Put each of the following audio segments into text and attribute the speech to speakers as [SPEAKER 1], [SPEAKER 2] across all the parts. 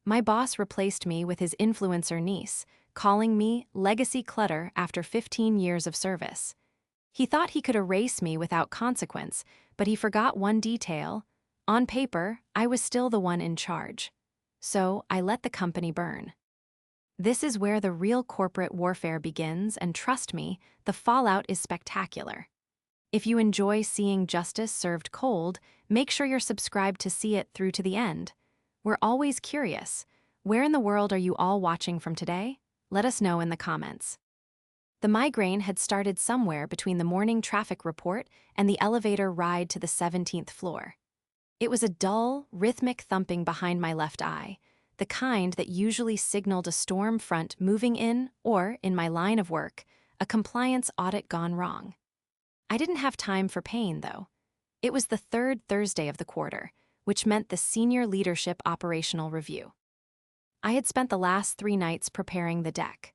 [SPEAKER 1] My boss replaced me with his influencer niece, calling me legacy clutter after 15 years of service. He thought he could erase me without consequence, but he forgot one detail. On paper, I was still the one in charge. So I let the company burn. This is where the real corporate warfare begins, and trust me, the fallout is spectacular. If you enjoy seeing justice served cold, make sure you're subscribed to see it through to the end. We're always curious. Where in the world are you all watching from today? Let us know in the comments. The migraine had started somewhere between the morning traffic report and the elevator ride to the 17th floor. It was a dull, rhythmic thumping behind my left eye, the kind that usually signaled a storm front moving in or, in my line of work, a compliance audit gone wrong. I didn't have time for pain, though. It was the third Thursday of the quarter, which meant the senior leadership operational review. I had spent the last 3 nights preparing the deck.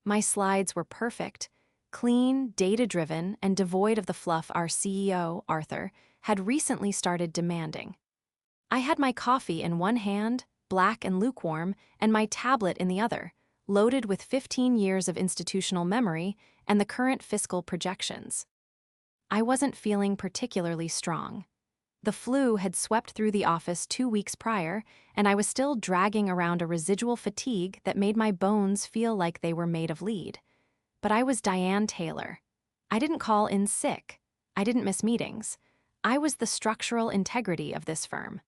[SPEAKER 1] My slides were perfect, clean, data-driven, and devoid of the fluff our CEO, Arthur, had recently started demanding. I had my coffee in one hand, black and lukewarm, and my tablet in the other, loaded with 15 years of institutional memory and the current fiscal projections. I wasn't feeling particularly strong. The flu had swept through the office 2 weeks prior, and I was still dragging around a residual fatigue that made my bones feel like they were made of lead. But I was Diane Taylor. I didn't call in sick. I didn't miss meetings. I was the structural integrity of this firm.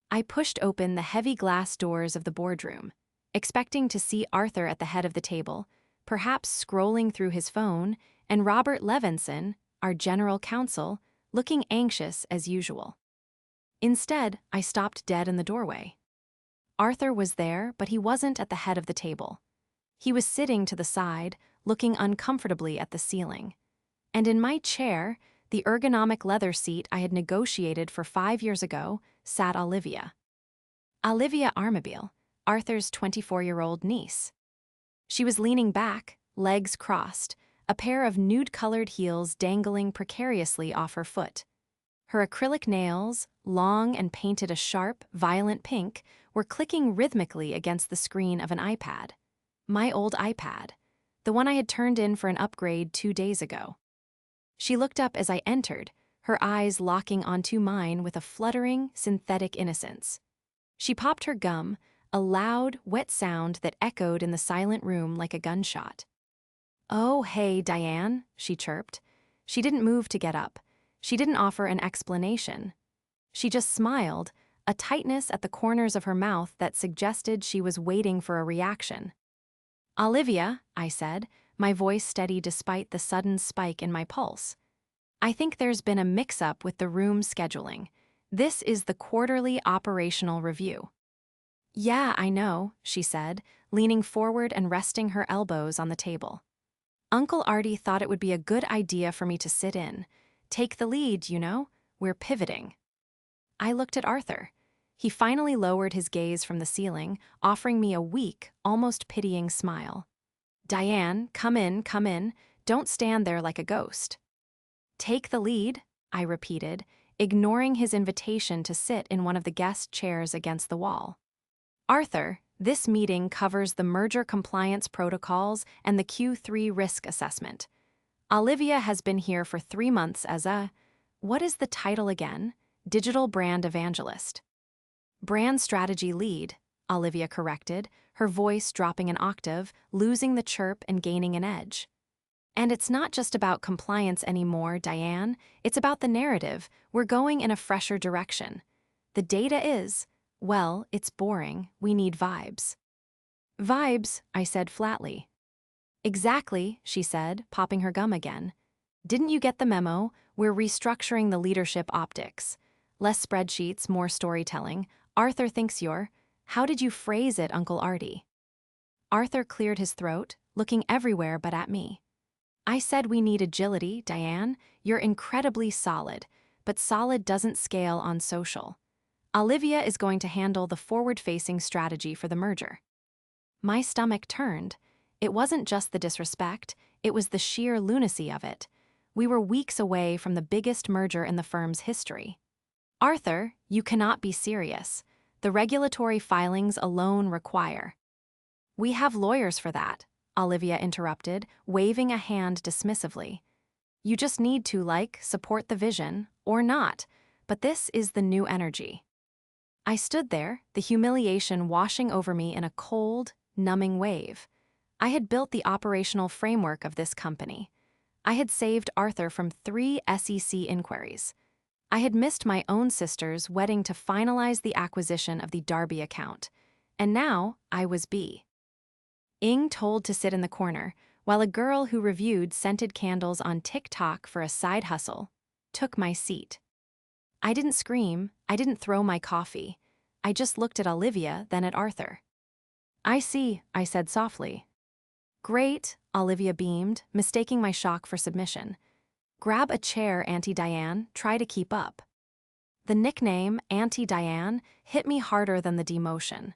[SPEAKER 1] I pushed open the heavy glass doors of the boardroom, expecting to see Arthur at the head of the table, perhaps scrolling through his phone, and Robert Levinson, our general counsel, looking anxious as usual. Instead, I stopped dead in the doorway. Arthur was there, but he wasn't at the head of the table. He was sitting to the side, looking uncomfortably at the ceiling. And in my chair, the ergonomic leather seat I had negotiated for 5 years ago, sat Olivia. Olivia Armabile, Arthur's 24-year-old niece. She was leaning back, legs crossed, a pair of nude-colored heels dangling precariously off her foot. Her acrylic nails, long and painted a sharp, violent pink, were clicking rhythmically against the screen of an iPad. My old iPad, the one I had turned in for an upgrade 2 days ago. She looked up as I entered, her eyes locking onto mine with a fluttering, synthetic innocence. She popped her gum, a loud, wet sound that echoed in the silent room like a gunshot. "Oh, hey, Diane," she chirped. She didn't move to get up. She didn't offer an explanation. She just smiled, a tightness at the corners of her mouth that suggested she was waiting for a reaction. "Olivia," I said, my voice steady despite the sudden spike in my pulse. "I think there's been a mix-up with the room scheduling. This is the quarterly operational review." "Yeah, I know," she said, leaning forward and resting her elbows on the table. "Uncle Artie thought it would be a good idea for me to sit in. Take the lead, you know? We're pivoting." I looked at Arthur. He finally lowered his gaze from the ceiling, offering me a weak, almost pitying smile. "Diane, come in, come in. Don't stand there like a ghost." "Take the lead," I repeated, ignoring his invitation to sit in one of the guest chairs against the wall. "Arthur, this meeting covers the merger compliance protocols and the Q3 risk assessment. Olivia has been here for 3 months as what is the title again? Digital brand evangelist." "Brand strategy lead," Olivia corrected, her voice dropping an octave, losing the chirp and gaining an edge. "And it's not just about compliance anymore, Diane. It's about the narrative. We're going in a fresher direction. The data is, well, it's boring. We need vibes." "Vibes," I said flatly. "Exactly," she said, popping her gum again. "Didn't you get the memo? We're restructuring the leadership optics. Less spreadsheets, more storytelling. Arthur thinks you're... How did you phrase it, Uncle Artie?" Arthur cleared his throat, looking everywhere but at me. "I said we need agility, Diane. You're incredibly solid, but solid doesn't scale on social. Olivia is going to handle the forward-facing strategy for the merger." My stomach turned. It wasn't just the disrespect, it was the sheer lunacy of it. We were weeks away from the biggest merger in the firm's history. "Arthur, you cannot be serious. The regulatory filings alone require. We have lawyers for that, Olivia interrupted, waving a hand dismissively. You just need to, support the vision, or not, but this is the new energy. I stood there, the humiliation washing over me in a cold, numbing wave. I had built the operational framework of this company. I had saved Arthur from 3 SEC inquiries. I had missed my own sister's wedding to finalize the acquisition of the Darby account. And now I was being told to sit in the corner, while a girl who reviewed scented candles on TikTok for a side hustle took my seat. I didn't scream, I didn't throw my coffee. I just looked at Olivia, then at Arthur. I see, I said softly. Great, Olivia beamed, mistaking my shock for submission. Grab a chair, Auntie Diane, try to keep up. The nickname, Auntie Diane, hit me harder than the demotion.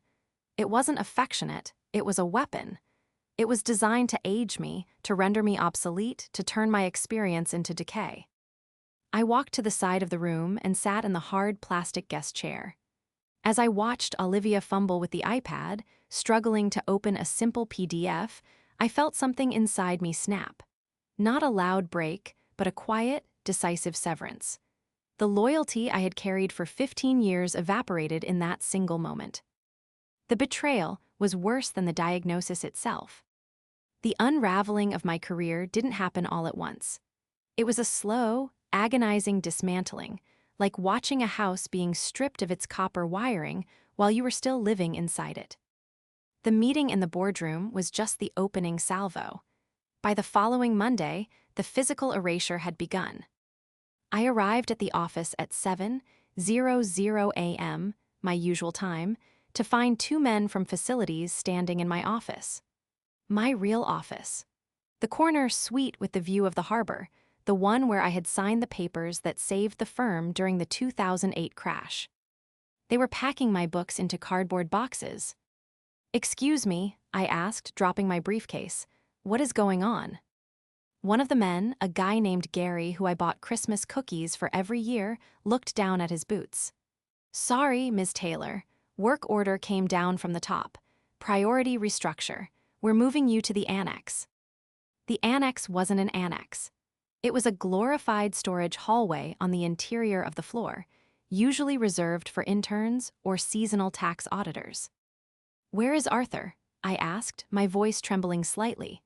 [SPEAKER 1] It wasn't affectionate, it was a weapon. It was designed to age me, to render me obsolete, to turn my experience into decay. I walked to the side of the room and sat in the hard plastic guest chair. As I watched Olivia fumble with the iPad, struggling to open a simple PDF, I felt something inside me snap. Not a loud break, but a quiet, decisive severance. The loyalty I had carried for 15 years evaporated in that single moment. The betrayal was worse than the diagnosis itself. The unraveling of my career didn't happen all at once. It was a slow, agonizing dismantling, like watching a house being stripped of its copper wiring while you were still living inside it. The meeting in the boardroom was just the opening salvo. By the following Monday, the physical erasure had begun. I arrived at the office at 7:00 a.m., my usual time, to find 2 men from facilities standing in my office. My real office. The corner suite with the view of the harbor, the one where I had signed the papers that saved the firm during the 2008 crash. They were packing my books into cardboard boxes. Excuse me, I asked, dropping my briefcase. What is going on? One of the men, a guy named Gary who I bought Christmas cookies for every year, looked down at his boots. Sorry, Ms. Taylor. Work order came down from the top. Priority restructure. We're moving you to the annex. The annex wasn't an annex. It was a glorified storage hallway on the interior of the floor, usually reserved for interns or seasonal tax auditors. Where is Arthur? I asked, my voice trembling slightly.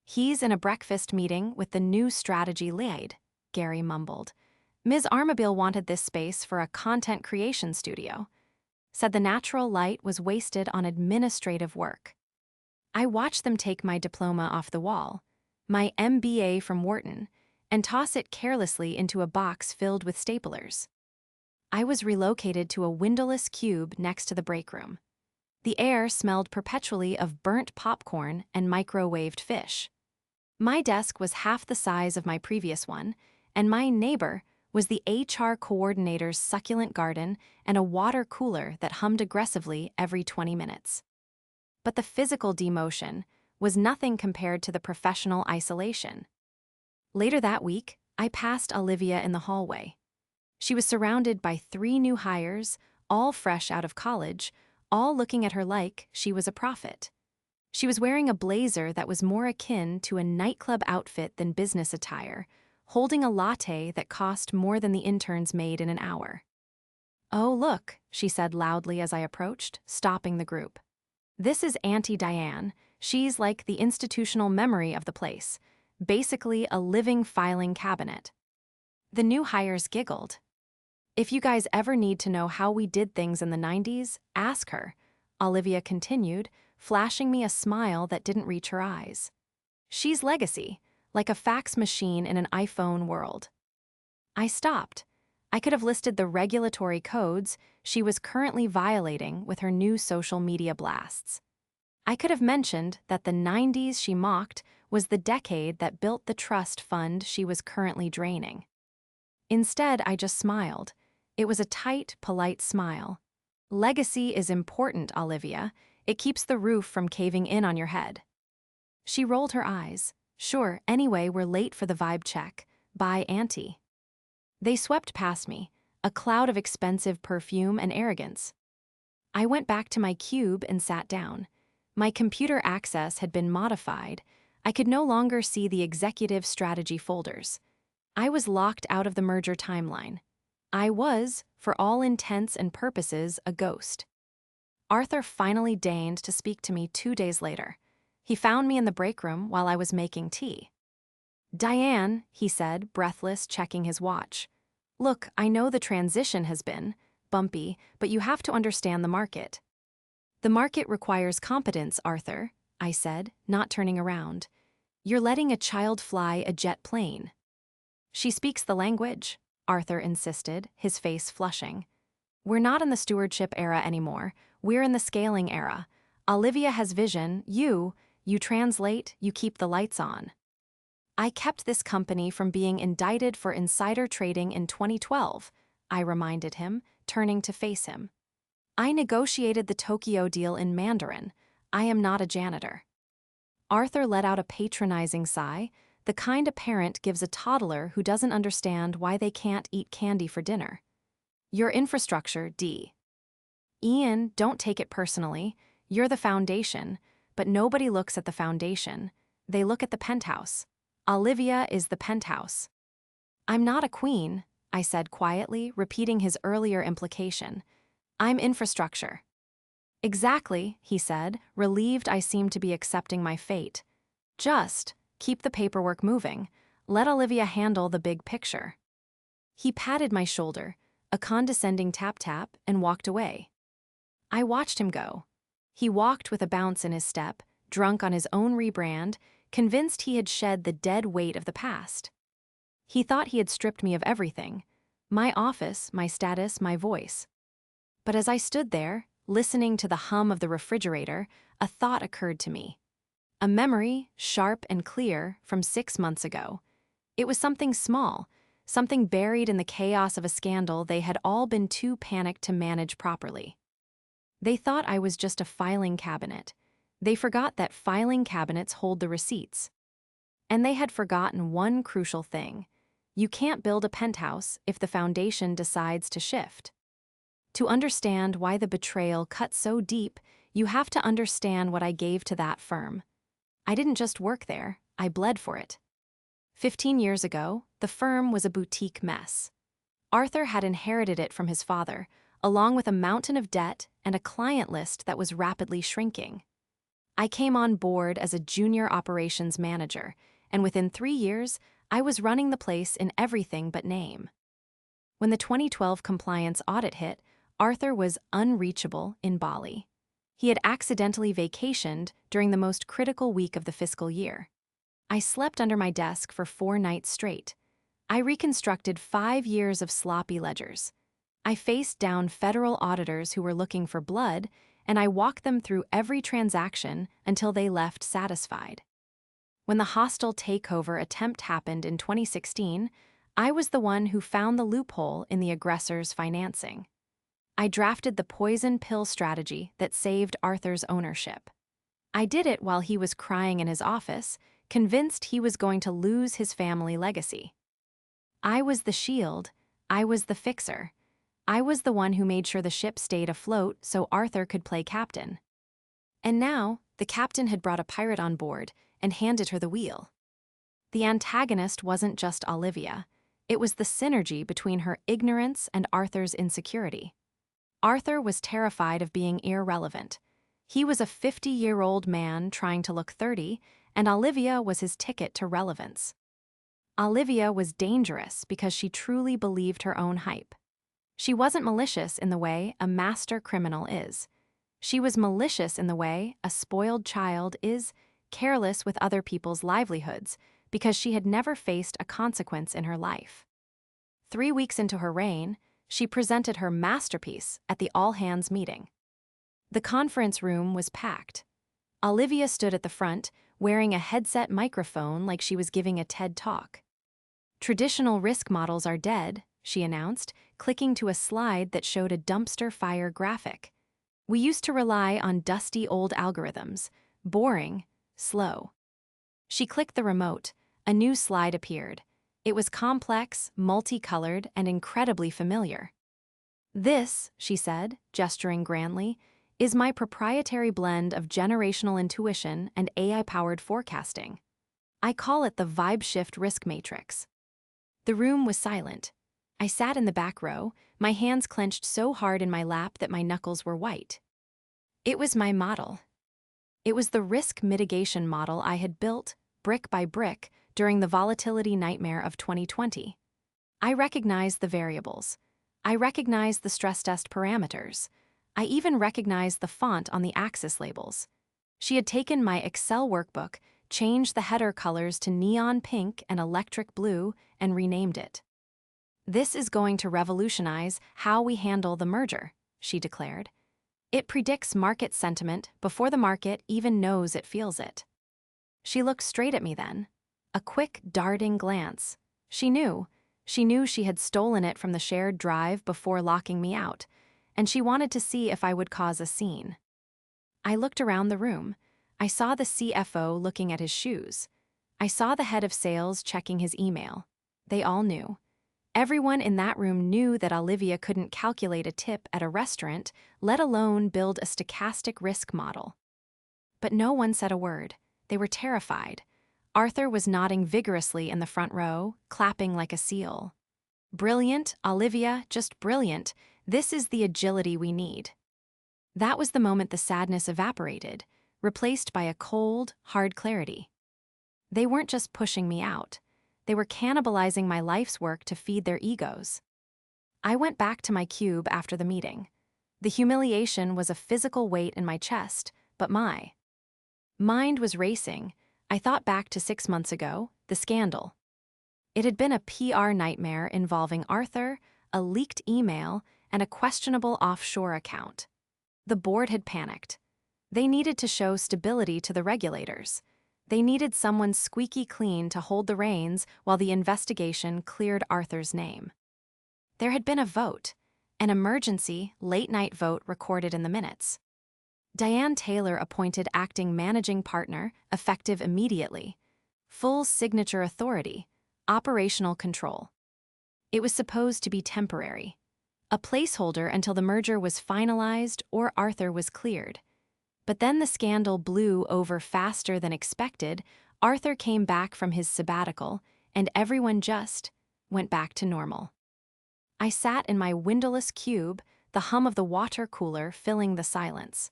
[SPEAKER 1] He's in a breakfast meeting with the new strategy lead, Gary mumbled. Ms. Armabile wanted this space for a content creation studio. Said the natural light was wasted on administrative work. I watched them take my diploma off the wall, my MBA from Wharton, and toss it carelessly into a box filled with staplers. I was relocated to a windowless cube next to the break room. The air smelled perpetually of burnt popcorn and microwaved fish. My desk was half the size of my previous one, and my neighbor was the HR coordinator's succulent garden and a water cooler that hummed aggressively every 20 minutes. But the physical demotion was nothing compared to the professional isolation. Later that week, I passed Olivia in the hallway. She was surrounded by 3 new hires, all fresh out of college, all looking at her like she was a prophet. She was wearing a blazer that was more akin to a nightclub outfit than business attire, holding a latte that cost more than the interns made in an hour. Oh, look, she said loudly as I approached, stopping the group. This is Auntie Diane. She's like the institutional memory of the place, basically a living filing cabinet. The new hires giggled. If you guys ever need to know how we did things in the 90s, ask her, Olivia continued, flashing me a smile that didn't reach her eyes. She's legacy, like a fax machine in an iPhone world. I stopped. I could have listed the regulatory codes she was currently violating with her new social media blasts. I could have mentioned that the 90s she mocked was the decade that built the trust fund she was currently draining. Instead, I just smiled. It was a tight, polite smile. Legacy is important, Olivia. It keeps the roof from caving in on your head. She rolled her eyes. Sure, anyway, we're late for the vibe check. Bye, Auntie. They swept past me, a cloud of expensive perfume and arrogance. I went back to my cube and sat down. My computer access had been modified. I could no longer see the executive strategy folders. I was locked out of the merger timeline. I was, for all intents and purposes, a ghost. Arthur finally deigned to speak to me 2 days later. He found me in the break room while I was making tea. "Diane," he said, breathless, checking his watch. "Look, I know the transition has been bumpy, but you have to understand the market." "The market requires competence, Arthur," I said, not turning around. "You're letting a child fly a jet plane." "She speaks the language," Arthur insisted, his face flushing. "We're not in the stewardship era anymore. We're in the scaling era. Olivia has vision. You translate, you keep the lights on." "I kept this company from being indicted for insider trading in 2012, I reminded him, turning to face him. "I negotiated the Tokyo deal in Mandarin. I am not a janitor." Arthur let out a patronizing sigh, the kind a parent gives a toddler who doesn't understand why they can't eat candy for dinner. "Your infrastructure, D. Ian, don't take it personally. You're the foundation, but nobody looks at the foundation. They look at the penthouse. Olivia is the penthouse." "I'm not a queen," I said quietly, repeating his earlier implication. "I'm infrastructure." "Exactly," he said, relieved I seemed to be accepting my fate. "Just keep the paperwork moving. Let Olivia handle the big picture." He patted my shoulder, a condescending tap-tap, and walked away. I watched him go. He walked with a bounce in his step, drunk on his own rebrand, convinced he had shed the dead weight of the past. He thought he had stripped me of everything: my office, my status, my voice. But as I stood there, listening to the hum of the refrigerator, a thought occurred to me. A memory, sharp and clear, from 6 months ago. It was something small, something buried in the chaos of a scandal they had all been too panicked to manage properly. They thought I was just a filing cabinet. They forgot that filing cabinets hold the receipts. And they had forgotten one crucial thing. You can't build a penthouse if the foundation decides to shift. To understand why the betrayal cut so deep, you have to understand what I gave to that firm. I didn't just work there, I bled for it. 15 years ago, the firm was a boutique mess. Arthur had inherited it from his father, along with a mountain of debt and a client list that was rapidly shrinking. I came on board as a junior operations manager, and within 3 years, I was running the place in everything but name. When the 2012 compliance audit hit, Arthur was unreachable in Bali. He had accidentally vacationed during the most critical week of the fiscal year. I slept under my desk for 4 nights straight. I reconstructed 5 years of sloppy ledgers. I faced down federal auditors who were looking for blood, and I walked them through every transaction until they left satisfied. When the hostile takeover attempt happened in 2016, I was the one who found the loophole in the aggressor's financing. I drafted the poison pill strategy that saved Arthur's ownership. I did it while he was crying in his office, convinced he was going to lose his family legacy. I was the shield. I was the fixer. I was the one who made sure the ship stayed afloat so Arthur could play captain. And now, the captain had brought a pirate on board and handed her the wheel. The antagonist wasn't just Olivia. It was the synergy between her ignorance and Arthur's insecurity. Arthur was terrified of being irrelevant. He was a 50-year-old man trying to look 30, and Olivia was his ticket to relevance. Olivia was dangerous because she truly believed her own hype. She wasn't malicious in the way a master criminal is. She was malicious in the way a spoiled child is, careless with other people's livelihoods, because she had never faced a consequence in her life. 3 weeks into her reign, she presented her masterpiece at the all-hands meeting. The conference room was packed. Olivia stood at the front, wearing a headset microphone like she was giving a TED Talk. "Traditional risk models are dead," she announced, clicking to a slide that showed a dumpster fire graphic. "We used to rely on dusty old algorithms, boring, slow." She clicked the remote. A new slide appeared. It was complex, multicolored, and incredibly familiar. This, she said, gesturing grandly, is my proprietary blend of generational intuition and AI-powered forecasting. I call it the Vibe Shift Risk Matrix. The room was silent. I sat in the back row, my hands clenched so hard in my lap that my knuckles were white. It was my model. It was the risk mitigation model I had built, brick by brick, during the volatility nightmare of 2020. I recognized the variables. I recognized the stress test parameters. I even recognized the font on the axis labels. She had taken my Excel workbook, changed the header colors to neon pink and electric blue, and renamed it. This is going to revolutionize how we handle the merger, she declared. It predicts market sentiment before the market even knows it feels it. She looked straight at me then. A quick, darting glance. She knew she had stolen it from the shared drive before locking me out, and she wanted to see if I would cause a scene. I looked around the room. I saw the CFO looking at his shoes. I saw the head of sales checking his email. They all knew. Everyone in that room knew that Olivia couldn't calculate a tip at a restaurant, let alone build a stochastic risk model. But no one said a word. They were terrified. Arthur was nodding vigorously in the front row, clapping like a seal. Brilliant, Olivia, just brilliant. This is the agility we need. That was the moment the sadness evaporated, replaced by a cold, hard clarity. They weren't just pushing me out. They were cannibalizing my life's work to feed their egos. I went back to my cube after the meeting. The humiliation was a physical weight in my chest, but my mind was racing. I thought back to 6 months ago, the scandal. It had been a PR nightmare involving Arthur, a leaked email, and a questionable offshore account. The board had panicked. They needed to show stability to the regulators. They needed someone squeaky clean to hold the reins while the investigation cleared Arthur's name. There had been a vote, an emergency, late-night vote recorded in the minutes. Diane Taylor appointed acting managing partner, effective immediately. Full signature authority, operational control. It was supposed to be temporary. A placeholder until the merger was finalized or Arthur was cleared. But then the scandal blew over faster than expected. Arthur came back from his sabbatical, and everyone just went back to normal. I sat in my windowless cube, the hum of the water cooler filling the silence.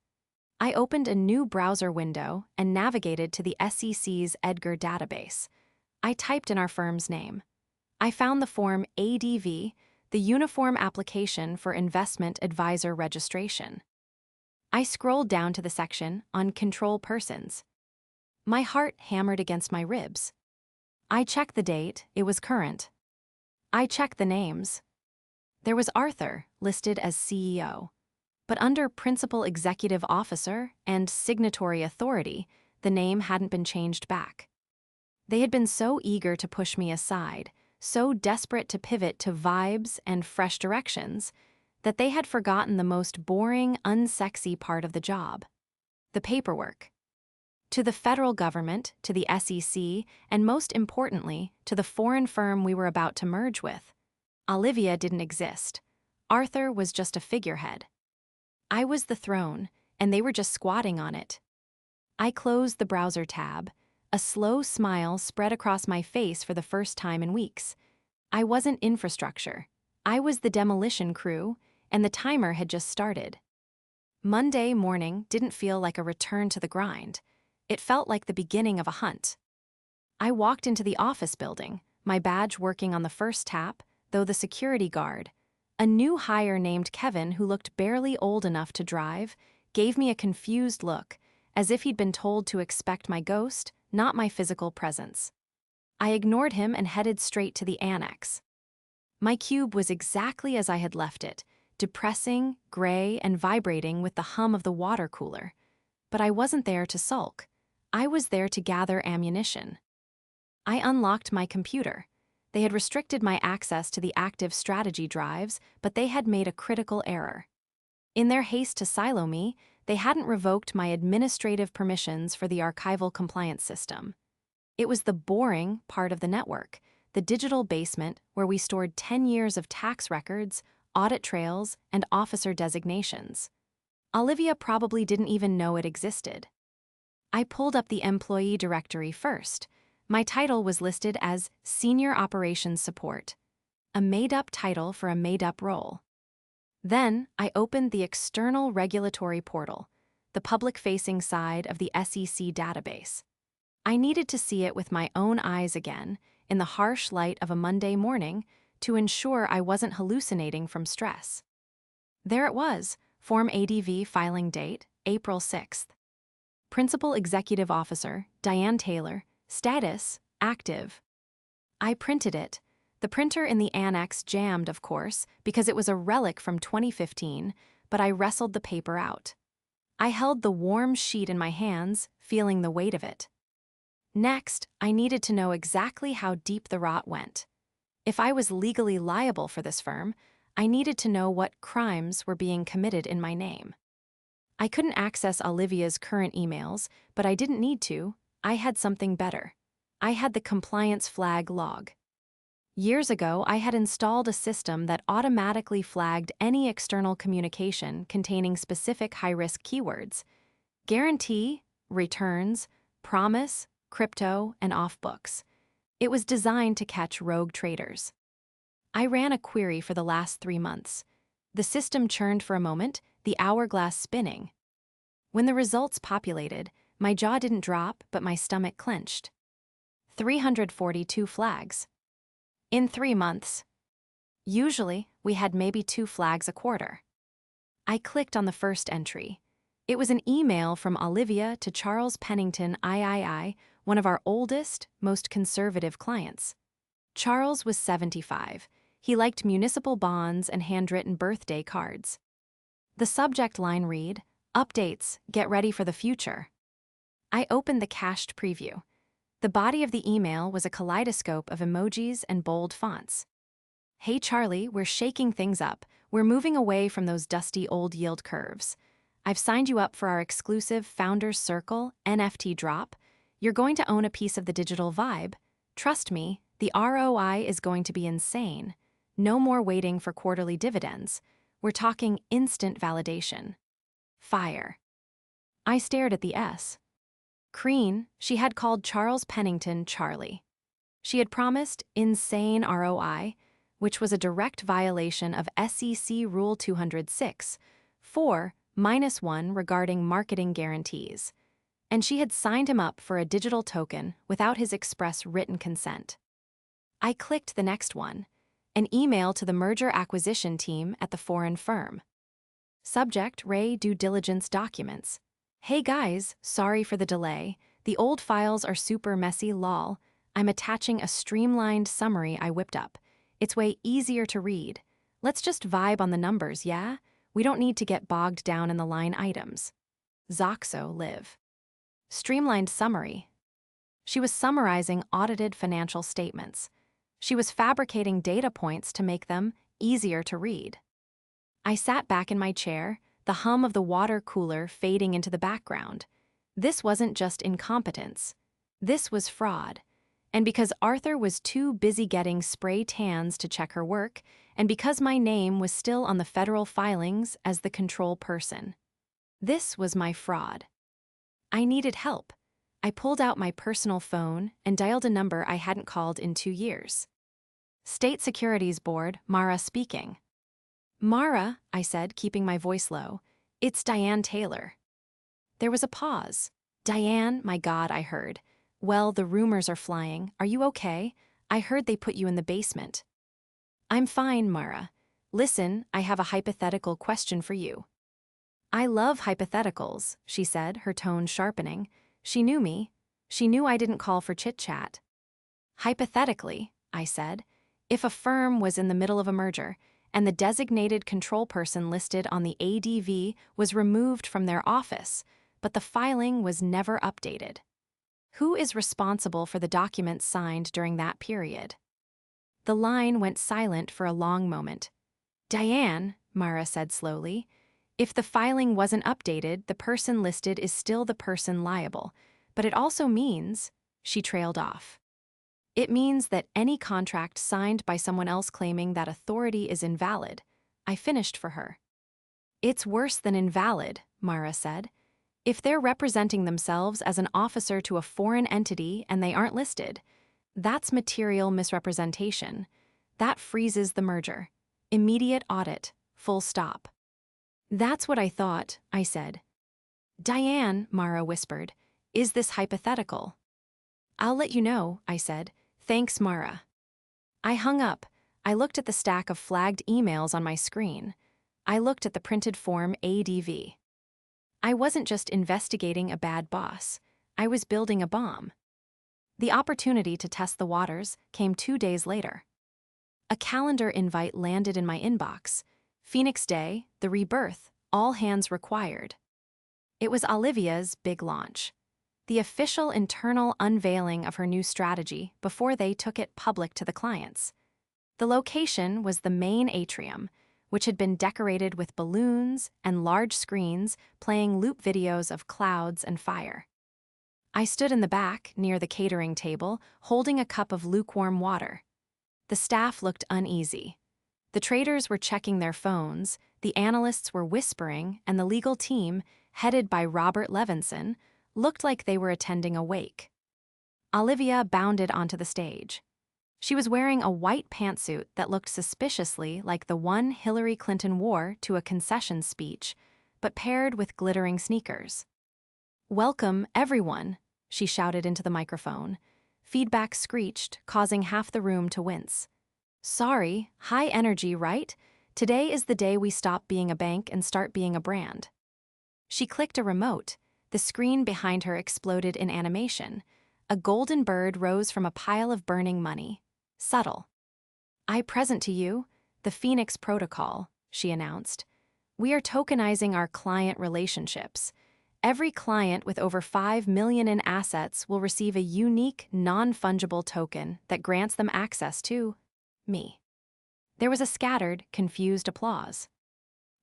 [SPEAKER 1] I opened a new browser window and navigated to the SEC's Edgar database. I typed in our firm's name. I found the form ADV, the Uniform Application for Investment Advisor Registration. I scrolled down to the section on control persons. My heart hammered against my ribs. I checked the date, it was current. I checked the names. There was Arthur, listed as CEO. But under Principal Executive Officer and Signatory Authority, the name hadn't been changed back. They had been so eager to push me aside, so desperate to pivot to vibes and fresh directions, that they had forgotten the most boring, unsexy part of the job: the paperwork. To the federal government, to the SEC, and most importantly, to the foreign firm we were about to merge with, Olivia didn't exist. Arthur was just a figurehead. I was the throne, and they were just squatting on it. I closed the browser tab. A slow smile spread across my face for the first time in weeks. I wasn't infrastructure. I was the demolition crew, and the timer had just started. Monday morning didn't feel like a return to the grind. It felt like the beginning of a hunt. I walked into the office building, my badge working on the first tap, though the security guard, a new hire named Kevin who looked barely old enough to drive, gave me a confused look, as if he'd been told to expect my ghost, not my physical presence. I ignored him and headed straight to the annex. My cube was exactly as I had left it, depressing, gray, and vibrating with the hum of the water cooler. But I wasn't there to sulk. I was there to gather ammunition. I unlocked my computer. They had restricted my access to the active strategy drives, but they had made a critical error. In their haste to silo me, they hadn't revoked my administrative permissions for the archival compliance system. It was the boring part of the network, the digital basement where we stored 10 years of tax records, audit trails, and officer designations. Olivia probably didn't even know it existed. I pulled up the employee directory first. My title was listed as Senior Operations Support, a made-up title for a made-up role. Then, I opened the external regulatory portal, the public-facing side of the SEC database. I needed to see it with my own eyes again, in the harsh light of a Monday morning, to ensure I wasn't hallucinating from stress. There it was, Form ADV filing date, April 6th. Principal Executive Officer, Diane Taylor, status, active. I printed it. The printer in the annex jammed, of course, because it was a relic from 2015, but I wrestled the paper out. I held the warm sheet in my hands, feeling the weight of it. Next, I needed to know exactly how deep the rot went. If I was legally liable for this firm, I needed to know what crimes were being committed in my name. I couldn't access Olivia's current emails, but I didn't need to. I had something better. I had the compliance flag log. Years ago, I had installed a system that automatically flagged any external communication containing specific high-risk keywords: guarantee, returns, promise, crypto, and off-books. It was designed to catch rogue traders. I ran a query for the last 3 months. The system churned for a moment, the hourglass spinning. When the results populated, my jaw didn't drop, but my stomach clenched. 342 flags. In 3 months. Usually, we had maybe 2 flags a quarter. I clicked on the first entry. It was an email from Olivia to Charles Pennington III, one of our oldest, most conservative clients. Charles was 75. He liked municipal bonds and handwritten birthday cards. The subject line read, "Updates, get ready for the future." I opened the cached preview. The body of the email was a kaleidoscope of emojis and bold fonts. "Hey Charlie, we're shaking things up. We're moving away from those dusty old yield curves. I've signed you up for our exclusive Founders Circle NFT drop. You're going to own a piece of the digital vibe. Trust me, the ROI is going to be insane. No more waiting for quarterly dividends. We're talking instant validation." Fire. I stared at the S. Crean, she had called Charles Pennington Charlie. She had promised insane ROI, which was a direct violation of SEC Rule 206, 4-1 regarding marketing guarantees. And she had signed him up for a digital token without his express written consent. I clicked the next one, an email to the merger acquisition team at the foreign firm. Subject: Ray due diligence documents. "Hey guys, sorry for the delay. The old files are super messy, lol. I'm attaching a streamlined summary I whipped up. It's way easier to read. Let's just vibe on the numbers, yeah? We don't need to get bogged down in the line items." Zoxo Live. Streamlined summary. She was summarizing audited financial statements. She was fabricating data points to make them easier to read. I sat back in my chair, the hum of the water cooler fading into the background. This wasn't just incompetence. This was fraud. And because Arthur was too busy getting spray tans to check her work, and because my name was still on the federal filings as the control person. This was my fraud. I needed help. I pulled out my personal phone and dialed a number I hadn't called in 2 years. "State Securities Board, Mara speaking." "Mara," I said, keeping my voice low, "it's Diane Taylor." There was a pause. "Diane, my God," I heard. "Well, the rumors are flying. Are you okay? I heard they put you in the basement." "I'm fine, Mara. Listen, I have a hypothetical question for you." "I love hypotheticals," she said, her tone sharpening. She knew me. She knew I didn't call for chit-chat. "Hypothetically," I said, "if a firm was in the middle of a merger, and the designated control person listed on the ADV was removed from their office, but the filing was never updated. Who is responsible for the documents signed during that period?" The line went silent for a long moment. "Diane," Mara said slowly, "if the filing wasn't updated, the person listed is still the person liable, but it also means," she trailed off. "It means that any contract signed by someone else claiming that authority is invalid, I finished for her. It's worse than invalid, Mara said. If they're representing themselves as an officer to a foreign entity and they aren't listed, that's material misrepresentation. That freezes the merger. Immediate audit, full stop. That's what I thought, I said. Diane, Mara whispered, is this hypothetical? I'll let you know, I said. Thanks, Mara. I hung up. I looked at the stack of flagged emails on my screen. I looked at the printed form ADV. I wasn't just investigating a bad boss. I was building a bomb. The opportunity to test the waters came 2 days later. A calendar invite landed in my inbox. Phoenix Day, the rebirth, all hands required. It was Olivia's big launch. The official internal unveiling of her new strategy before they took it public to the clients. The location was the main atrium, which had been decorated with balloons and large screens playing loop videos of clouds and fire. I stood in the back, near the catering table, holding a cup of lukewarm water. The staff looked uneasy. The traders were checking their phones, the analysts were whispering, and the legal team, headed by Robert Levinson, looked like they were attending a wake. Olivia bounded onto the stage. She was wearing a white pantsuit that looked suspiciously like the one Hillary Clinton wore to a concession speech, but paired with glittering sneakers. "Welcome, everyone," she shouted into the microphone. Feedback screeched, causing half the room to wince. "Sorry, high energy, right? Today is the day we stop being a bank and start being a brand." She clicked a remote. The screen behind her exploded in animation. A golden bird rose from a pile of burning money. Subtle. "I present to you the Phoenix Protocol," she announced. "We are tokenizing our client relationships. Every client with over 5 million in assets will receive a unique, non-fungible token that grants them access to me." There was a scattered, confused applause.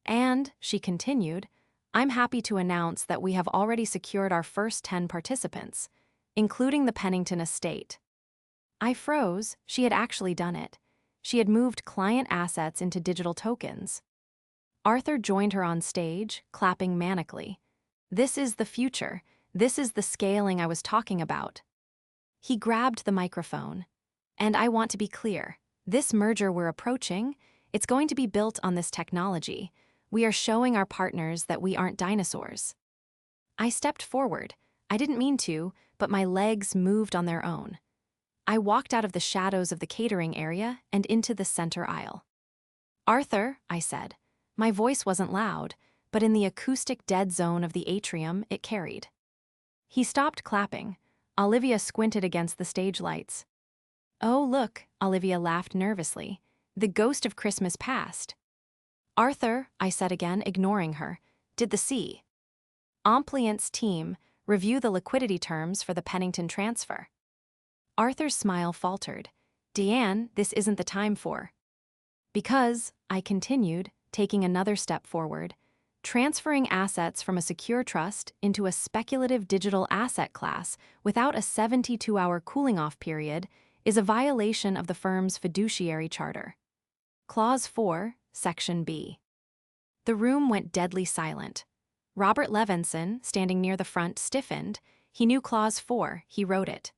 [SPEAKER 1] "And," she continued, "I'm happy to announce that we have already secured our first 10 participants, including the Pennington estate." I froze. She had actually done it. She had moved client assets into digital tokens. Arthur joined her on stage, clapping manically. "This is the future. This is the scaling I was talking about." He grabbed the microphone. "And I want to be clear. This merger we're approaching, it's going to be built on this technology. We are showing our partners that we aren't dinosaurs." I stepped forward. I didn't mean to, but my legs moved on their own. I walked out of the shadows of the catering area and into the center aisle. "Arthur," I said. My voice wasn't loud, but in the acoustic dead zone of the atrium, it carried. He stopped clapping. Olivia squinted against the stage lights. "Oh, look," Olivia laughed nervously. "The ghost of Christmas past." "Arthur," I said again, ignoring her, "did the C. Ampliance team review the liquidity terms for the Pennington transfer?" Arthur's smile faltered. "Diane, this isn't the time for." "Because," I continued, taking another step forward, "transferring assets from a secure trust into a speculative digital asset class without a 72-hour cooling-off period is a violation of the firm's fiduciary charter. Clause 4, Section B." The room went deadly silent. Robert Levinson, standing near the front, stiffened. He knew Clause 4, he wrote it.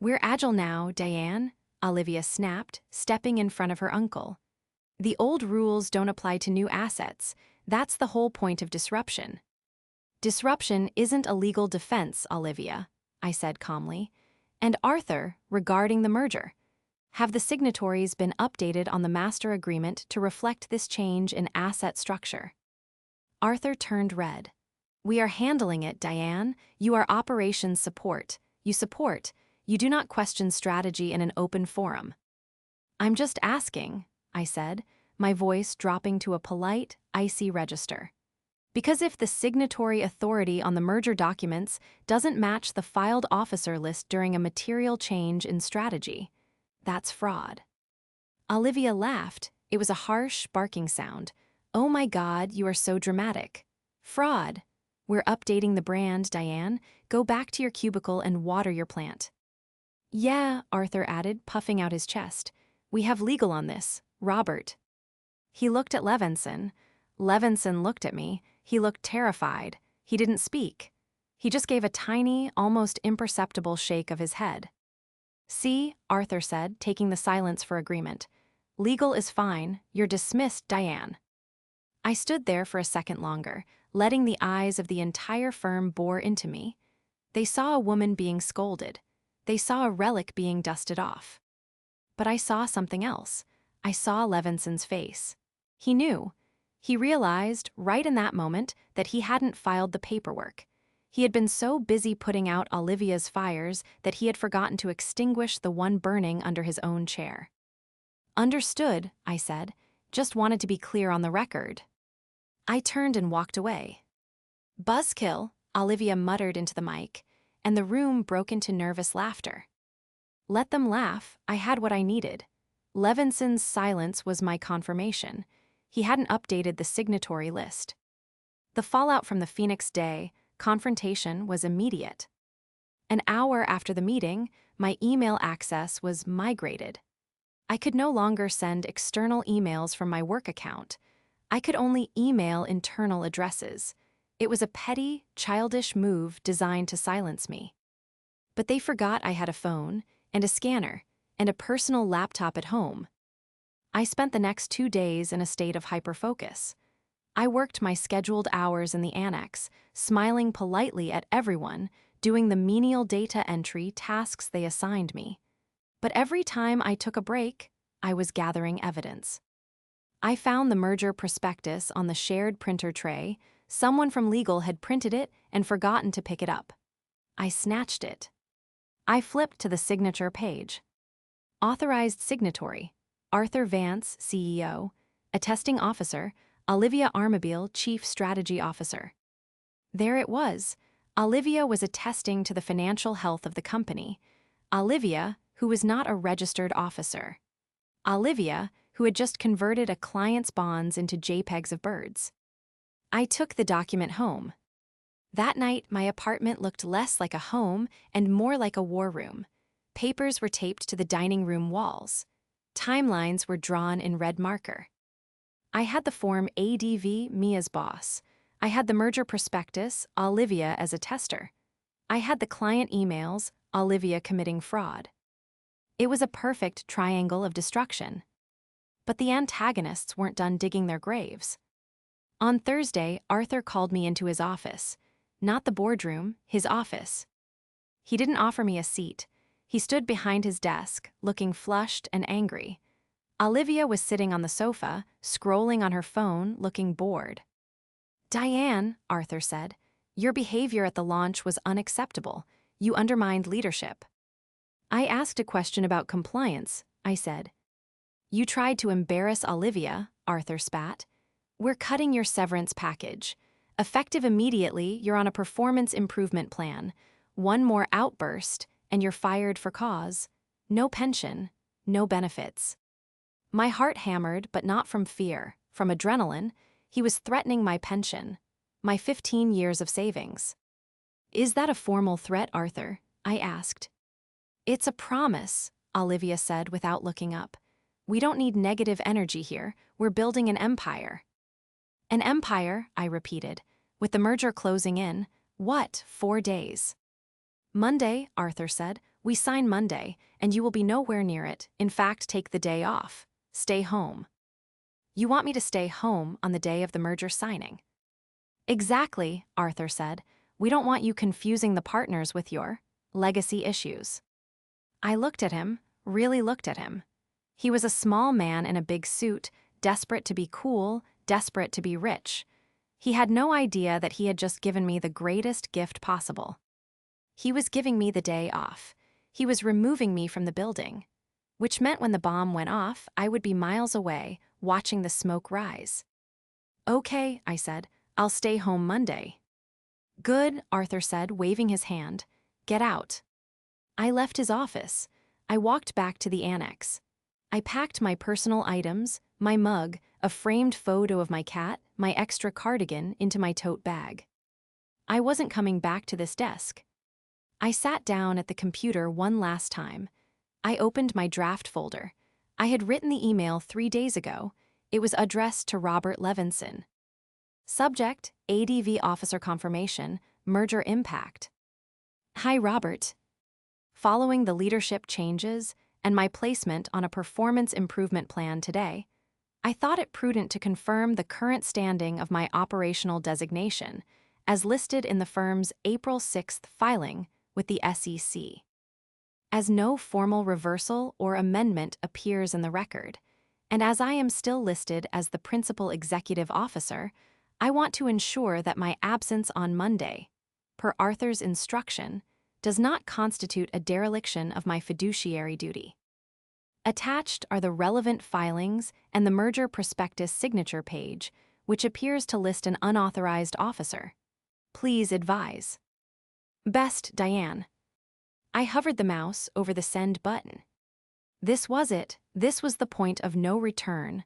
[SPEAKER 1] "We're agile now, Diane," Olivia snapped, stepping in front of her uncle. "The old rules don't apply to new assets. That's the whole point of disruption." "Disruption isn't a legal defense, Olivia," I said calmly. "And Arthur, regarding the merger, have the signatories been updated on the master agreement to reflect this change in asset structure?" Arthur turned red. "We are handling it, Diane. You are operations support. You support. You do not question strategy in an open forum." "I'm just asking," I said, my voice dropping to a polite, icy register. "Because if the signatory authority on the merger documents doesn't match the filed officer list during a material change in strategy, that's fraud." Olivia laughed. It was a harsh, barking sound. "Oh my God, you are so dramatic. Fraud. We're updating the brand, Diane. Go back to your cubicle and water your plant." "Yeah," Arthur added, puffing out his chest. "We have legal on this, Robert." He looked at Levinson. Levinson looked at me. He looked terrified. He didn't speak. He just gave a tiny, almost imperceptible shake of his head. "See," Arthur said, taking the silence for agreement. "Legal is fine. You're dismissed, Diane." I stood there for a second longer, letting the eyes of the entire firm bore into me. They saw a woman being scolded. They saw a relic being dusted off. But I saw something else. I saw Levinson's face. He knew. He realized, right in that moment, that he hadn't filed the paperwork. He had been so busy putting out Olivia's fires that he had forgotten to extinguish the one burning under his own chair. "Understood," I said. "Just wanted to be clear on the record." I turned and walked away. "Buzzkill," Olivia muttered into the mic, and the room broke into nervous laughter. Let them laugh. I had what I needed. Levinson's silence was my confirmation. He hadn't updated the signatory list. The fallout from the Phoenix Day confrontation was immediate. An hour after the meeting, my email access was migrated. I could no longer send external emails from my work account. I could only email internal addresses. It was a petty, childish move designed to silence me. But they forgot I had a phone, and a scanner, and a personal laptop at home. I spent the next 2 days in a state of hyperfocus. I worked my scheduled hours in the annex, smiling politely at everyone, doing the menial data entry tasks they assigned me. But every time I took a break, I was gathering evidence. I found the merger prospectus on the shared printer tray. Someone from legal had printed it and forgotten to pick it up. I snatched it. I flipped to the signature page. Authorized signatory: Arthur Vance, CEO. Attesting officer: Olivia Armabile, Chief Strategy Officer. There it was. Olivia was attesting to the financial health of the company. Olivia, who was not a registered officer. Olivia, who had just converted a client's bonds into JPEGs of birds. I took the document home. That night, my apartment looked less like a home and more like a war room. Papers were taped to the dining room walls. Timelines were drawn in red marker. I had the form ADV, Mia's boss. I had the merger prospectus, Olivia as a tester. I had the client emails, Olivia committing fraud. It was a perfect triangle of destruction. But the antagonists weren't done digging their graves. On Thursday, Arthur called me into his office. Not the boardroom, his office. He didn't offer me a seat. He stood behind his desk, looking flushed and angry. Olivia was sitting on the sofa, scrolling on her phone, looking bored. "Diane," Arthur said, "your behavior at the launch was unacceptable. You undermined leadership." "I asked a question about compliance," I said. "You tried to embarrass Olivia," Arthur spat. "We're cutting your severance package. Effective immediately, you're on a performance improvement plan. One more outburst, and you're fired for cause. No pension, no benefits." My heart hammered, but not from fear, from adrenaline. He was threatening my pension, my 15 years of savings. "Is that a formal threat, Arthur?" I asked. "It's a promise," Olivia said without looking up. "We don't need negative energy here. We're building an empire." "An empire," I repeated. "With the merger closing in, what, 4 days?" "Monday," Arthur said. "We sign Monday, and you will be nowhere near it. In fact, take the day off. Stay home." "You want me to stay home on the day of the merger signing?" "Exactly," Arthur said. "We don't want you confusing the partners with your legacy issues." I looked at him, really looked at him. He was a small man in a big suit, desperate to be cool, desperate to be rich. He had no idea that he had just given me the greatest gift possible. He was giving me the day off. He was removing me from the building, which meant when the bomb went off, I would be miles away, watching the smoke rise. "Okay," I said. "I'll stay home Monday." "Good," Arthur said, waving his hand. "Get out." I left his office. I walked back to the annex. I packed my personal items, my mug, a framed photo of my cat, my extra cardigan into my tote bag. I wasn't coming back to this desk. I sat down at the computer one last time. I opened my draft folder. I had written the email 3 days ago. It was addressed to Robert Levinson. Subject, ADV Officer Confirmation, Merger Impact. Hi, Robert. Following the leadership changes and my placement on a performance improvement plan today, I thought it prudent to confirm the current standing of my operational designation, as listed in the firm's April 6th filing with the SEC. As no formal reversal or amendment appears in the record, and as I am still listed as the principal executive officer, I want to ensure that my absence on Monday, per Arthur's instruction, does not constitute a dereliction of my fiduciary duty. Attached are the relevant filings and the merger prospectus signature page, which appears to list an unauthorized officer. Please advise. Best, Diane. I hovered the mouse over the send button. This was it. This was the point of no return.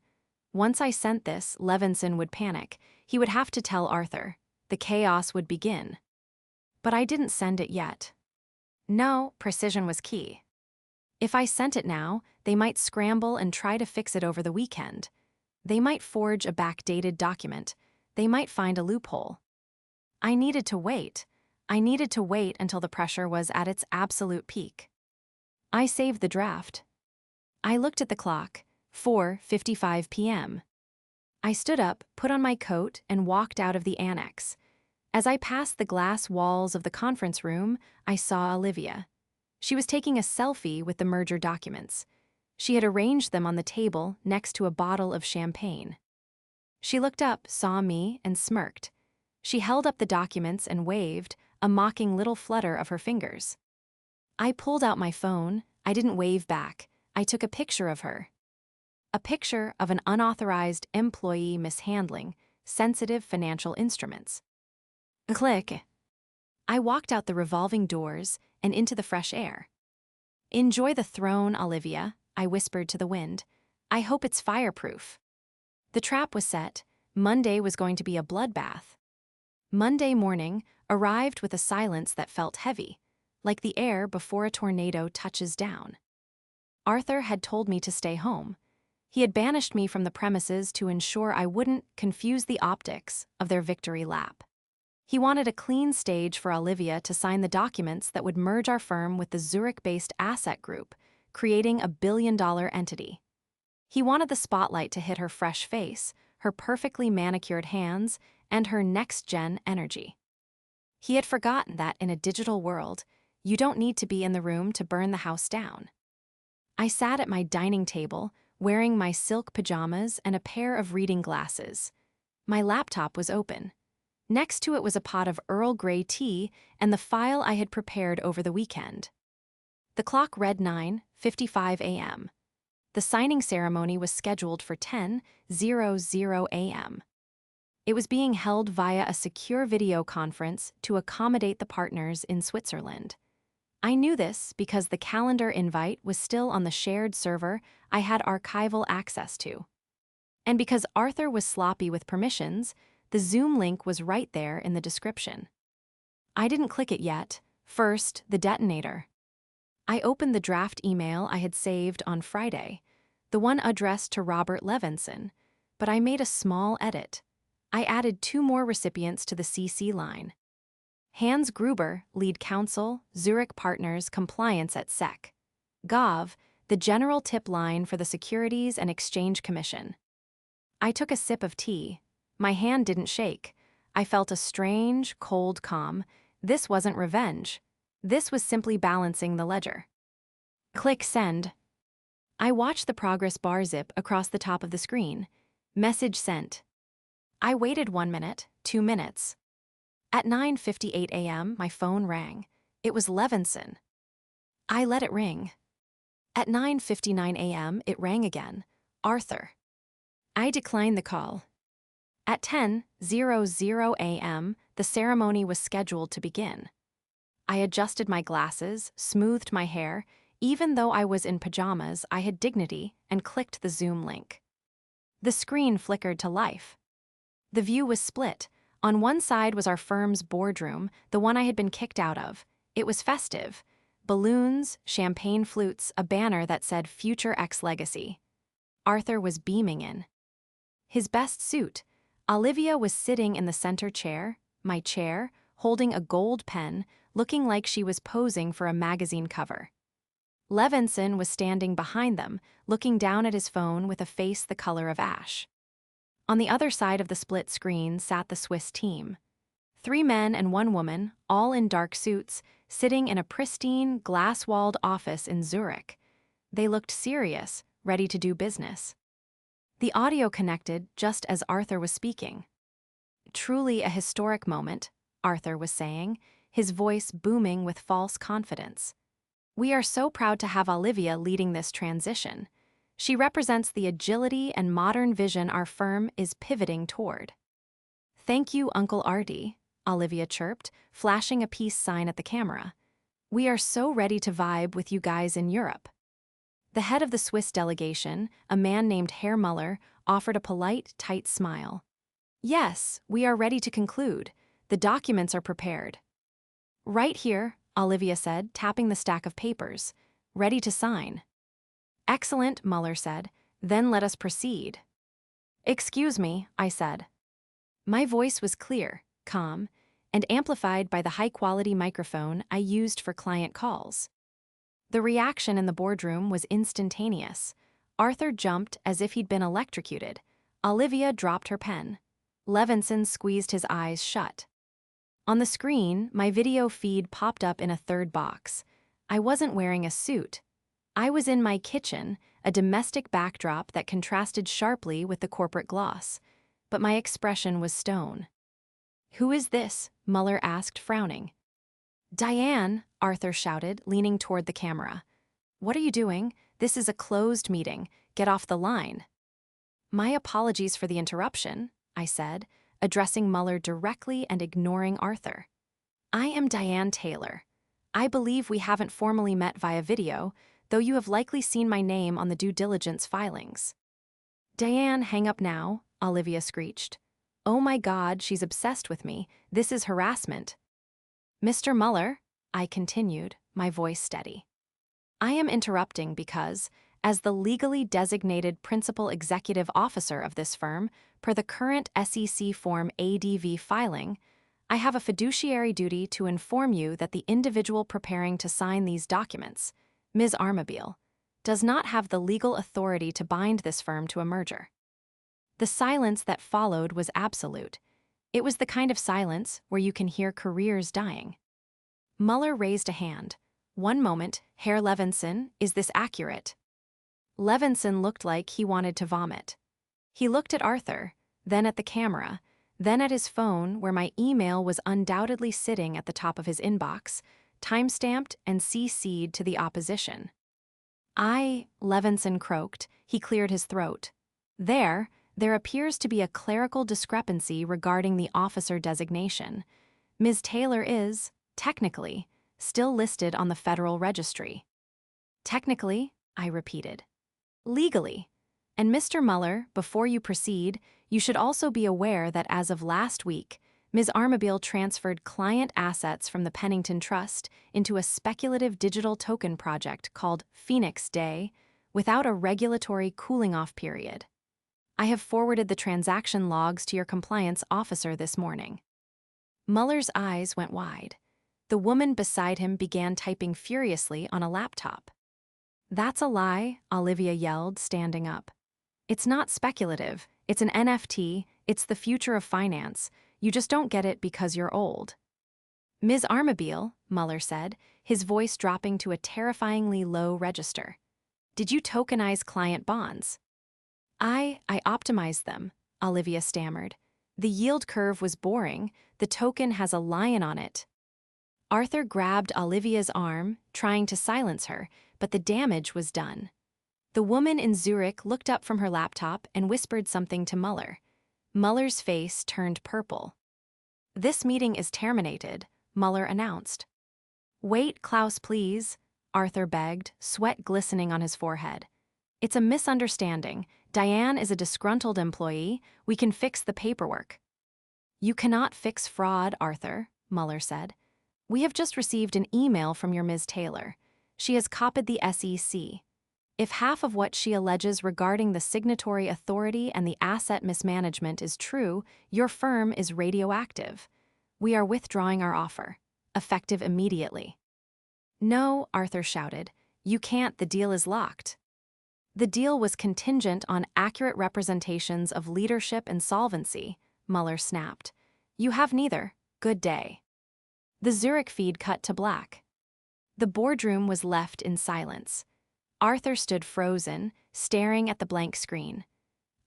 [SPEAKER 1] Once I sent this, Levinson would panic. He would have to tell Arthur. The chaos would begin. But I didn't send it yet. No, precision was key. If I sent it now, they might scramble and try to fix it over the weekend. They might forge a backdated document. They might find a loophole. I needed to wait. I needed to wait until the pressure was at its absolute peak. I saved the draft. I looked at the clock, 4:55 p.m. I stood up, put on my coat, and walked out of the annex. As I passed the glass walls of the conference room, I saw Olivia. She was taking a selfie with the merger documents. She had arranged them on the table next to a bottle of champagne. She looked up, saw me, and smirked. She held up the documents and waved, a mocking little flutter of her fingers. I pulled out my phone. I didn't wave back. I took a picture of her. A picture of an unauthorized employee mishandling sensitive financial instruments. Click. I walked out the revolving doors and into the fresh air. Enjoy the throne, Olivia, I whispered to the wind. I hope it's fireproof. The trap was set. Monday was going to be a bloodbath. Monday morning arrived with a silence that felt heavy, like the air before a tornado touches down. Arthur had told me to stay home. He had banished me from the premises to ensure I wouldn't confuse the optics of their victory lap. He wanted a clean stage for Olivia to sign the documents that would merge our firm with the Zurich-based asset group, creating a billion-dollar entity. He wanted the spotlight to hit her fresh face, her perfectly manicured hands, and her next-gen energy. He had forgotten that in a digital world, you don't need to be in the room to burn the house down. I sat at my dining table, wearing my silk pajamas and a pair of reading glasses. My laptop was open. Next to it was a pot of Earl Grey tea and the file I had prepared over the weekend. The clock read 9:55 a.m. The signing ceremony was scheduled for 10:00 a.m. It was being held via a secure video conference to accommodate the partners in Switzerland. I knew this because the calendar invite was still on the shared server I had archival access to. And because Arthur was sloppy with permissions, the Zoom link was right there in the description. I didn't click it yet. First, the detonator. I opened the draft email I had saved on Friday, the one addressed to Robert Levinson, but I made a small edit. I added 2 more recipients to the CC line. Hans Gruber, lead counsel, Zurich Partners Compliance at SEC. Gov, the general tip line for the Securities and Exchange Commission. I took a sip of tea. My hand didn't shake. I felt a strange, cold calm. This wasn't revenge. This was simply balancing the ledger. Click send. I watched the progress bar zip across the top of the screen. Message sent. I waited 1 minute, 2 minutes. At 9:58 a.m., my phone rang. It was Levinson. I let it ring. At 9:59 a.m., it rang again. Arthur. I declined the call. At 10:00 a.m., the ceremony was scheduled to begin. I adjusted my glasses, smoothed my hair. Even though I was in pajamas, I had dignity and clicked the Zoom link. The screen flickered to life. The view was split. On one side was our firm's boardroom, the one I had been kicked out of. It was festive. Balloons, champagne flutes, a banner that said Future X Legacy. Arthur was beaming in. His best suit. Olivia was sitting in the center chair, my chair, holding a gold pen, looking like she was posing for a magazine cover. Levinson was standing behind them, looking down at his phone with a face the color of ash. On the other side of the split screen sat the Swiss team. 3 men and 1 woman, all in dark suits, sitting in a pristine, glass-walled office in Zurich. They looked serious, ready to do business. The audio connected just as Arthur was speaking. Truly a historic moment, Arthur was saying, his voice booming with false confidence. We are so proud to have Olivia leading this transition. She represents the agility and modern vision our firm is pivoting toward. Thank you, Uncle Artie, Olivia chirped, flashing a peace sign at the camera. We are so ready to vibe with you guys in Europe. The head of the Swiss delegation, a man named Herr Muller, offered a polite, tight smile. Yes, we are ready to conclude. The documents are prepared. Right here, Olivia said, tapping the stack of papers. Ready to sign. Excellent, Muller said. Then let us proceed. Excuse me, I said. My voice was clear, calm, and amplified by the high-quality microphone I used for client calls. The reaction in the boardroom was instantaneous. Arthur jumped as if he'd been electrocuted. Olivia dropped her pen. Levinson squeezed his eyes shut. On the screen, my video feed popped up in a third box. I wasn't wearing a suit. I was in my kitchen, a domestic backdrop that contrasted sharply with the corporate gloss. But my expression was stone. Who is this? Muller asked, frowning. Diane, Arthur shouted, leaning toward the camera. What are you doing? This is a closed meeting. Get off the line. My apologies for the interruption, I said, addressing Muller directly and ignoring Arthur. I am Diane Taylor. I believe we haven't formally met via video, though you have likely seen my name on the due diligence filings. Diane, hang up now, Olivia screeched. Oh my God, she's obsessed with me. This is harassment. Mr. Muller, I continued, my voice steady. I am interrupting because, as the legally designated principal executive officer of this firm, per the current SEC Form ADV filing, I have a fiduciary duty to inform you that the individual preparing to sign these documents, Ms. Armabile, does not have the legal authority to bind this firm to a merger. The silence that followed was absolute. It was the kind of silence where you can hear careers dying. Muller raised a hand. One moment, Herr Levinson, is this accurate? Levinson looked like he wanted to vomit. He looked at Arthur, then at the camera, then at his phone where my email was undoubtedly sitting at the top of his inbox, timestamped and CC'd to the opposition. Levinson croaked. He cleared his throat. There appears to be a clerical discrepancy regarding the officer designation. Ms. Taylor is, technically, still listed on the Federal Registry. Technically, I repeated. Legally. And Mr. Muller, before you proceed, you should also be aware that as of last week, Ms. Armabile transferred client assets from the Pennington Trust into a speculative digital token project called Phoenix Day without a regulatory cooling-off period. I have forwarded the transaction logs to your compliance officer this morning. Muller's eyes went wide. The woman beside him began typing furiously on a laptop. That's a lie, Olivia yelled, standing up. It's not speculative. It's an NFT. It's the future of finance. You just don't get it because you're old. Ms. Armabile, Muller said, his voice dropping to a terrifyingly low register. Did you tokenize client bonds? I optimized them, Olivia stammered. The yield curve was boring. The token has a lion on it. Arthur grabbed Olivia's arm, trying to silence her, but the damage was done. The woman in Zurich looked up from her laptop and whispered something to Muller. Muller's face turned purple. This meeting is terminated, Muller announced. Wait, Klaus, please, Arthur begged, sweat glistening on his forehead. It's a misunderstanding. Diane is a disgruntled employee. We can fix the paperwork. You cannot fix fraud, Arthur, Muller said. We have just received an email from your Ms. Taylor. She has copied the SEC. If half of what she alleges regarding the signatory authority and the asset mismanagement is true, your firm is radioactive. We are withdrawing our offer. Effective immediately." "No," Arthur shouted. "You can't, the deal is locked." "The deal was contingent on accurate representations of leadership and solvency," Mueller snapped. "You have neither. Good day." The Zurich feed cut to black. The boardroom was left in silence. Arthur stood frozen, staring at the blank screen.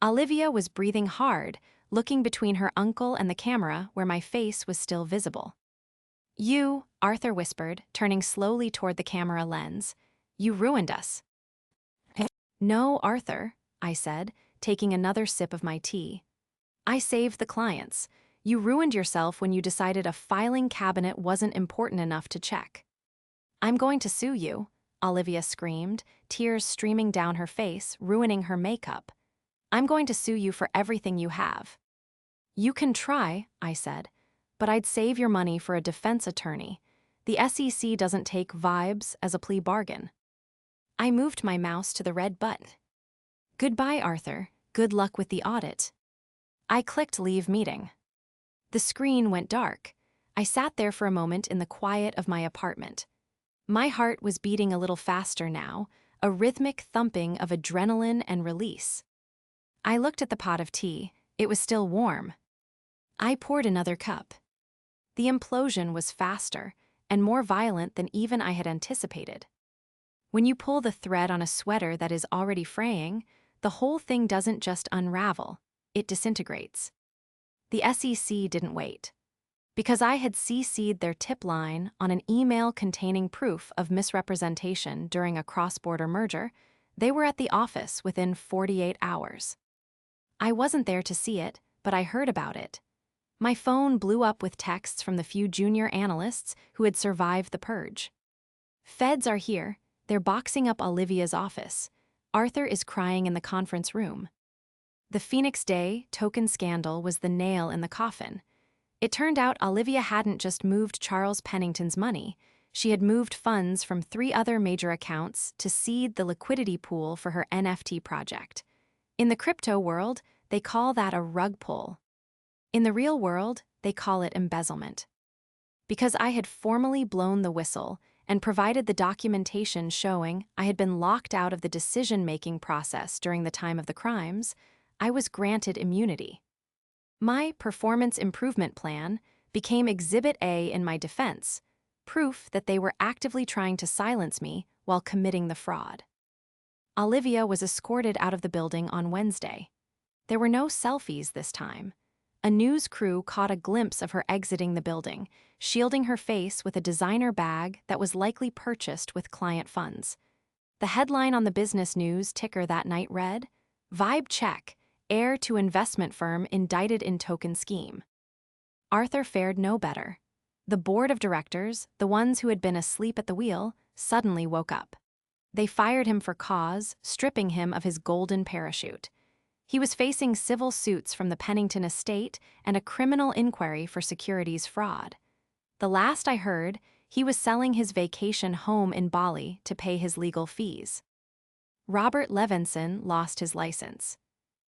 [SPEAKER 1] Olivia was breathing hard, looking between her uncle and the camera where my face was still visible. "You," Arthur whispered, turning slowly toward the camera lens, "you ruined us." "No, Arthur," I said, taking another sip of my tea. "I saved the clients. You ruined yourself when you decided a filing cabinet wasn't important enough to check." "I'm going to sue you," Olivia screamed, tears streaming down her face, ruining her makeup. "I'm going to sue you for everything you have." "You can try," I said, "but I'd save your money for a defense attorney. The SEC doesn't take vibes as a plea bargain." I moved my mouse to the red button. "Goodbye, Arthur. Good luck with the audit." I clicked leave meeting. The screen went dark. I sat there for a moment in the quiet of my apartment. My heart was beating a little faster now, a rhythmic thumping of adrenaline and release. I looked at the pot of tea. It was still warm. I poured another cup. The implosion was faster and more violent than even I had anticipated. When you pull the thread on a sweater that is already fraying, the whole thing doesn't just unravel, it disintegrates. The SEC didn't wait. Because I had CC'd their tip line on an email containing proof of misrepresentation during a cross-border merger, they were at the office within 48 hours. I wasn't there to see it, but I heard about it. My phone blew up with texts from the few junior analysts who had survived the purge. "Feds are here. They're boxing up Olivia's office. Arthur is crying in the conference room." The Phoenix Day token scandal was the nail in the coffin. It turned out Olivia hadn't just moved Charles Pennington's money. She had moved funds from 3 other major accounts to seed the liquidity pool for her NFT project. In the crypto world, they call that a rug pull. In the real world, they call it embezzlement. Because I had formally blown the whistle and provided the documentation showing I had been locked out of the decision-making process during the time of the crimes, I was granted immunity. My performance improvement plan became Exhibit A in my defense, proof that they were actively trying to silence me while committing the fraud. Olivia was escorted out of the building on Wednesday. There were no selfies this time. A news crew caught a glimpse of her exiting the building, shielding her face with a designer bag that was likely purchased with client funds. The headline on the business news ticker that night read, "Vibe check, heir to investment firm indicted in token scheme." Arthur fared no better. The board of directors, the ones who had been asleep at the wheel, suddenly woke up. They fired him for cause, stripping him of his golden parachute. He was facing civil suits from the Pennington estate and a criminal inquiry for securities fraud. The last I heard, he was selling his vacation home in Bali to pay his legal fees. Robert Levinson lost his license.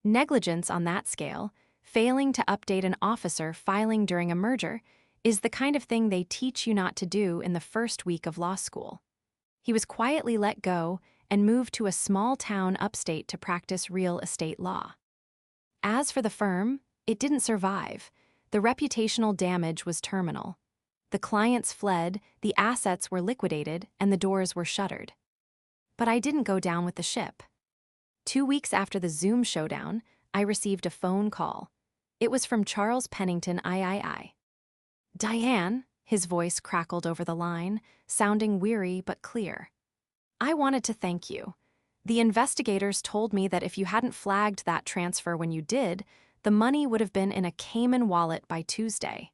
[SPEAKER 1] Negligence on that scale, failing to update an officer filing during a merger, is the kind of thing they teach you not to do in the first week of law school. He was quietly let go and moved to a small town upstate to practice real estate law. As for the firm, it didn't survive. The reputational damage was terminal. The clients fled, the assets were liquidated, and the doors were shuttered. But I didn't go down with the ship. 2 weeks after the Zoom showdown, I received a phone call. It was from Charles Pennington III. "Diane," his voice crackled over the line, sounding weary but clear. "I wanted to thank you. The investigators told me that if you hadn't flagged that transfer when you did, the money would have been in a Cayman wallet by Tuesday."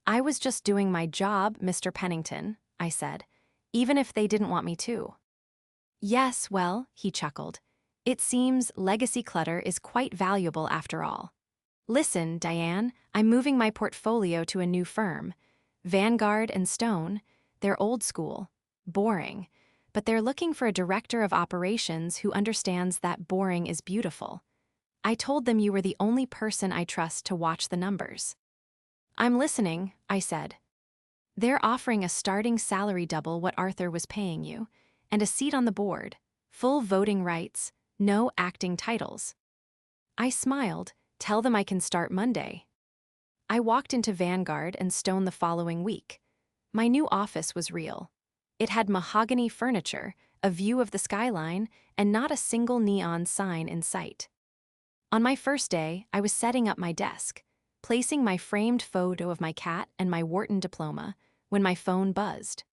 [SPEAKER 1] "I was just doing my job, Mr. Pennington," I said, "even if they didn't want me to." "Yes, well," he chuckled, "it seems legacy clutter is quite valuable after all. Listen, Diane, I'm moving my portfolio to a new firm. Vanguard and Stone, they're old school, boring. but they're looking for a director of operations who understands that boring is beautiful. I told them you were the only person I trust to watch the numbers. I'm listening, I said. They're offering a starting salary double what Arthur was paying you, and a seat on the board, full voting rights, no acting titles. I smiled. Tell them I can start Monday. I walked into Vanguard and Stone the following week. My new office was real. It had mahogany furniture, a view of the skyline, and not a single neon sign in sight. On my first day, I was setting up my desk, placing my framed photo of my cat and my Wharton diploma, when my phone buzzed.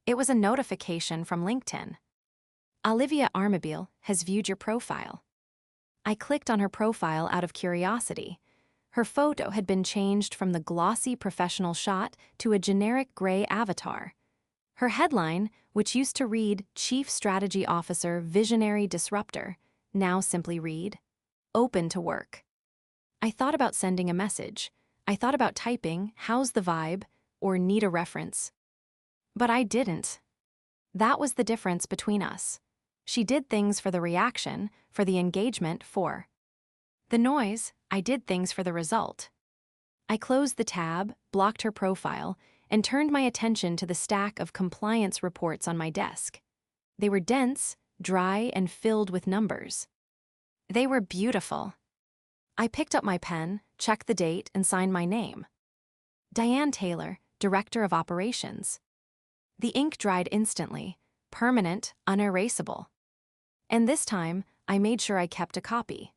[SPEAKER 1] It was a notification from LinkedIn. Olivia Armabile has viewed your profile. I clicked on her profile out of curiosity. Her photo had been changed from the glossy professional shot to a generic gray avatar. Her headline, which used to read Chief Strategy Officer Visionary Disruptor, now simply read, Open to Work. I thought about sending a message. I thought about typing, how's the vibe, or need a reference. But I didn't. That was the difference between us. She did things for the reaction, for the engagement, for the noise. I did things for the result. I closed the tab, blocked her profile, and turned my attention to the stack of compliance reports on my desk. They were dense, dry, and filled with numbers. They were beautiful. I picked up my pen, checked the date, and signed my name. Diane Taylor, Director of Operations. The ink dried instantly, permanent, unerasable. And this time, I made sure I kept a copy.